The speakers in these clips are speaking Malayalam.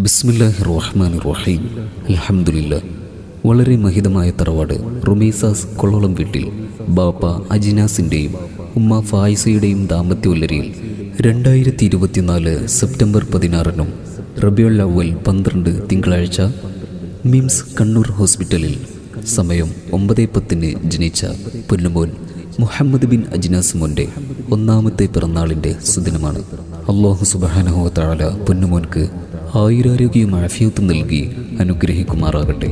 ബിസ്മില്ലാഹിർ റഹ്മാനിർ റഹീം. അൽഹംദുലില്ലാഹ്. വളരെ മഹിതമായ തറവാട് റുമൈസാസ് കൊള്ളോളം വീട്ടിൽ ബാപ്പ അജിനാസിൻ്റെയും ഉമ്മ ഫായിസയുടെയും ദാമ്പത്യോല്ലരിയിൽ 2024 സെപ്റ്റംബർ 16 റബിയുൽ അവ്വൽ 12 തിങ്കളാഴ്ച മിംസ് കണ്ണൂർ ഹോസ്പിറ്റലിൽ സമയം 9:10 ജനിച്ച പൊന്നുമോൻ മുഹമ്മദ് ബിൻ അജിനാസ് മോൻ്റെ ഒന്നാമത്തെ പിറന്നാളിൻ്റെ സുദിനമാണ്. അല്ലാഹു സുബ്ഹാനഹു വ തആല പൊന്നുമോൻക്ക് ആയുരാരോഗ്യവും ആഫിയത്തും നൽകി അനുഗ്രഹിക്കുമാറാകട്ടെ.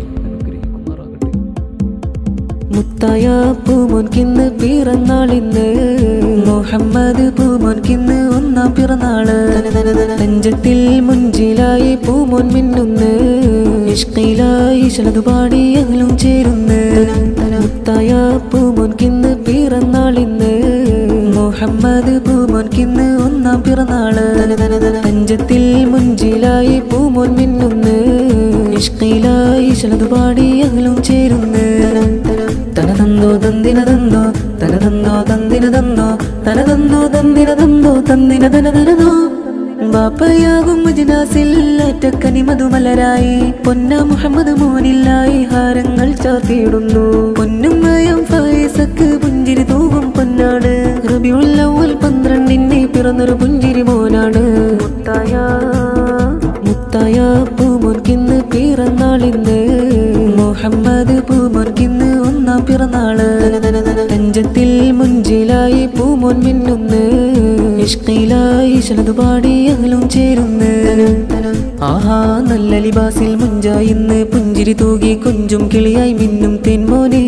മുത്തായ പൂമോൻക്കിന്ന് പിറന്നാളിന്ന്, മുഹമ്മദ് പൂമോൻക്കിന്ന് ഒന്നാം പിറന്നാള്. നെഞ്ചത്തിൽ മുഞ്ചിലായി പൂമോൻ മിന്നുന്ന്, ഇഷ്കിലായി ശലതുപാടി അകലും ചേരുന്ന്. മുത്തായ പൂമോൻക്കിന്ന് പിറന്നാളിന്ന്, മുഹമ്മദ് പൂമോൻക്കിന്ന് ഒന്നാം പിറന്നാള്. നെഞ്ചത്തിൽ മുഞ്ചിലായി പൂമോൻ മിന്നുന്ന്, ഇഷ്കിലായി ശലതുപാടി അകലും ചേരുന്ന്. തനതന്നോ തന്തിനതന്നോ തനതന്നോ തന്തിനതന്നോ തനതന്നോ തന്തിനതന്നോ തന്തിന തനതനോ. ബാപ്പയാകും അജിനാസിൽ അറ്റക്കനി മധുമലരായി പൊന്ന മുഹമ്മദ് മോനില്ലായി ഹാരങ്ങൾ ചാർത്തിയിടുന്നു. പൊന്നുമ്മയും ഫായിസക്ക് പുഞ്ചിരി തൂകും പൊന്നാണ്. റബിയുൽ അവ്വൽ 12 പിറന്നൊരു പുഞ്ചിരി മോനാണ്. മുത്തായ പൂമോൻക്കിന്ന് പിറന്നാളിന്ന്, മുഹമ്മദ് പൂമോൻക്കിന്ന് ഒന്നാം പിറന്നാള്. നെഞ്ചത്തിൽ മുഞ്ചിലായി പൂമോൻ മിന്നുന്ന്, ഇഷ്കിലായി ശലതുപാടി അകലും ചേരുന്ന്. ആഹാ നല്ല ലിബാസിൽ മുഞ്ചായിന്ന്, പുഞ്ചിരി തൂകി കൊഞ്ചും കിളിയായി മിന്നും തെന്മോനെ.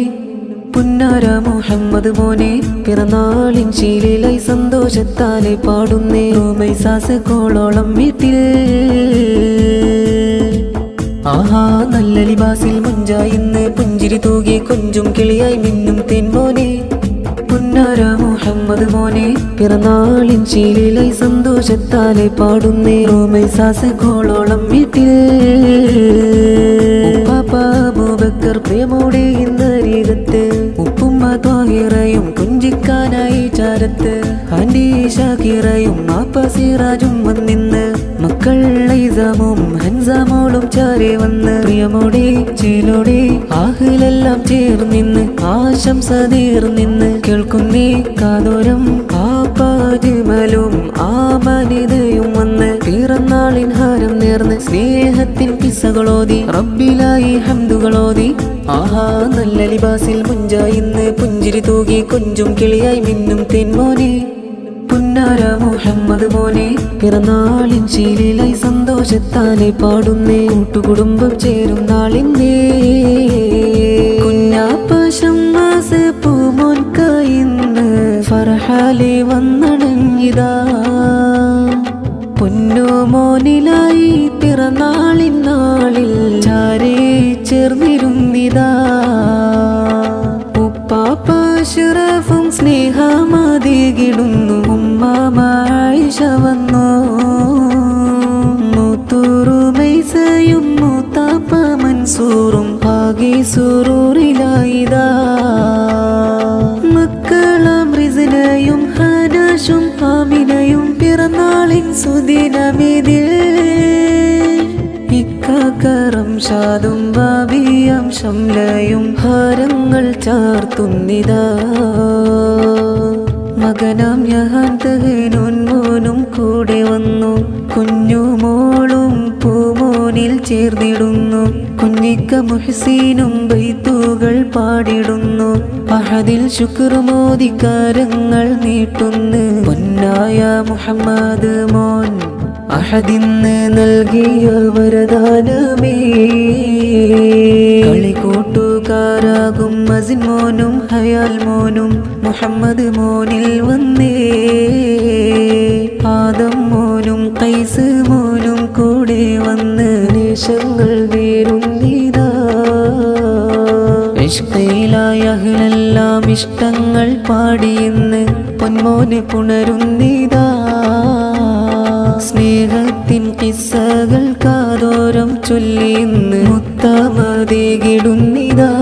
പുന്നാര മുഹമ്മദ് മോനെ പിറന്നാളിൻ ശീലയിലായി സന്തോഷത്താലെ പാടുന്നേ. റുമൈസാസ് കോളോളം വീട്ടിൽ ആഹാ നല്ല ലിബാസിൽ മുഞ്ചായിന്ന്, പുഞ്ചിരി തൂകി കൊഞ്ചും കിളിയായി മിന്നും തെന്മോനെ. പുന്നാര മുഹമ്മദ് മോനെ പിറന്നാളിൻ ശീലയിലായി സന്തോഷത്താലെ പാടുന്നേ. റുമൈസാസ് കോളോളം വീട്ടിൽ അബൂബക്കർ പ്രിയമോടെ ഇന്നരീകത്ത്, ഉപ്പുമ്മ ത്വാഹിറയും കുഞ്ചിക്കാനായി ചാരത്ത്. ആൻറ്റി ഷാക്കിറയും മാപ്പ സിറാജും വന്നിന്ന്, മക്കൾ ഐസാമും ഹൻസാമോളും ചാരെ വന്ന്. പ്രിയമോടെ ചേലോടെ ആഹിലെല്ലാം ചേർന്നിന്ന്, ആശംസ നേർന്നിന്ന്. കേൾക്കുന്നേ കാതോരം ആപ്പാജിമലും ആമനിതയും വന്ന്. പിറന്നാളിൻ ഹാരം നേർന്ന് സ്നേഹത്തിൻ കിസ്സകളോതി, റബ്ബിലായി ഹംദുകളോതി. ആഹാ നല്ല ലിബാസിൽ മുഞ്ചായിന്ന്, പുഞ്ചിരി തൂകി കൊഞ്ചും കിളിയായി മിന്നും തെന്മോനെ. പുന്നാര മുഹമ്മദ് മോനെ പിറന്നാളിൻ ശീലയിലായി സന്തോഷത്താലെ പാടുന്നേ. കൂട്ടുകുടുംബം ചേരും നാളിന്നേ. കുഞ്ഞാപ്പ ഷമ്മാസ് പൂമോൻക്കായിന്ന് ഫർഹാലെ വന്നണങ്ങിതാ. പൊന്നുമോനിലായി പിറന്നാളിൻ നാളിൽ ചാരേ ചേർന്നിരുന്നിതാ. ഉപ്പാപ്പ ശുറഫും സ്നേഹമതികിടുന്നു, ഉമ്മ ആയിഷ വന്നു. മൂത്തൂറുമൈസയും മൂത്താപ്പ മൻസൂറും ആകെ സുറൂറിലായിതാ. മക്കളാം റിസ്നയും ഹനാഷും ആമിനയും പിറന്നാളിൻ സുദിനമിതിൽ. ഇക്കാക്കറം ഷാദും ബാബിയം ഷംലയും ഹാരങ്ങൾ ചാർത്തുന്നിതാ. മകനാം യഹാൻ തഹനൂൻ മോനും കൂടെ വന്നു, കുഞ്ഞുമോളും പൂമോനിൽ ചേർന്നിടുന്നു. കുഞ്ഞിക്ക മുഹ്സീനും ബൈത്തുകൾ പാടിടുന്നു, അഹദിൽ ശുക്രുമോദിക്കാരങ്ങൾ നീട്ടുന്നു. പൊന്നായ മുഹമ്മദ് മോൻ അഹദിന്ന് നൽകിയ വരദാനമേ. കളിക്കൂട്ടുകാരാകും മസിൻ മോനും ഹയാൽ മോനും മുഹമ്മദ് മോനിൽ വന്നേ. ആദം മോനും ഖൈസ് മോനും കൂടെ വന്ന് നേശങ്ങൾ നേരുന്നിതാ. ഇഷ്കിലായ അഹ്ലെല്ലാം ഇഷ്ടങ്ങൾ പാടിയിന്ന്, പൊന്മോനെ പുണരുന്നിതാ. സ്നേഹത്തിൻ കിസ്സകൾ കാതോരം ചൊല്ലിന്ന്, മുത്തമതികിടുന്നിതാ.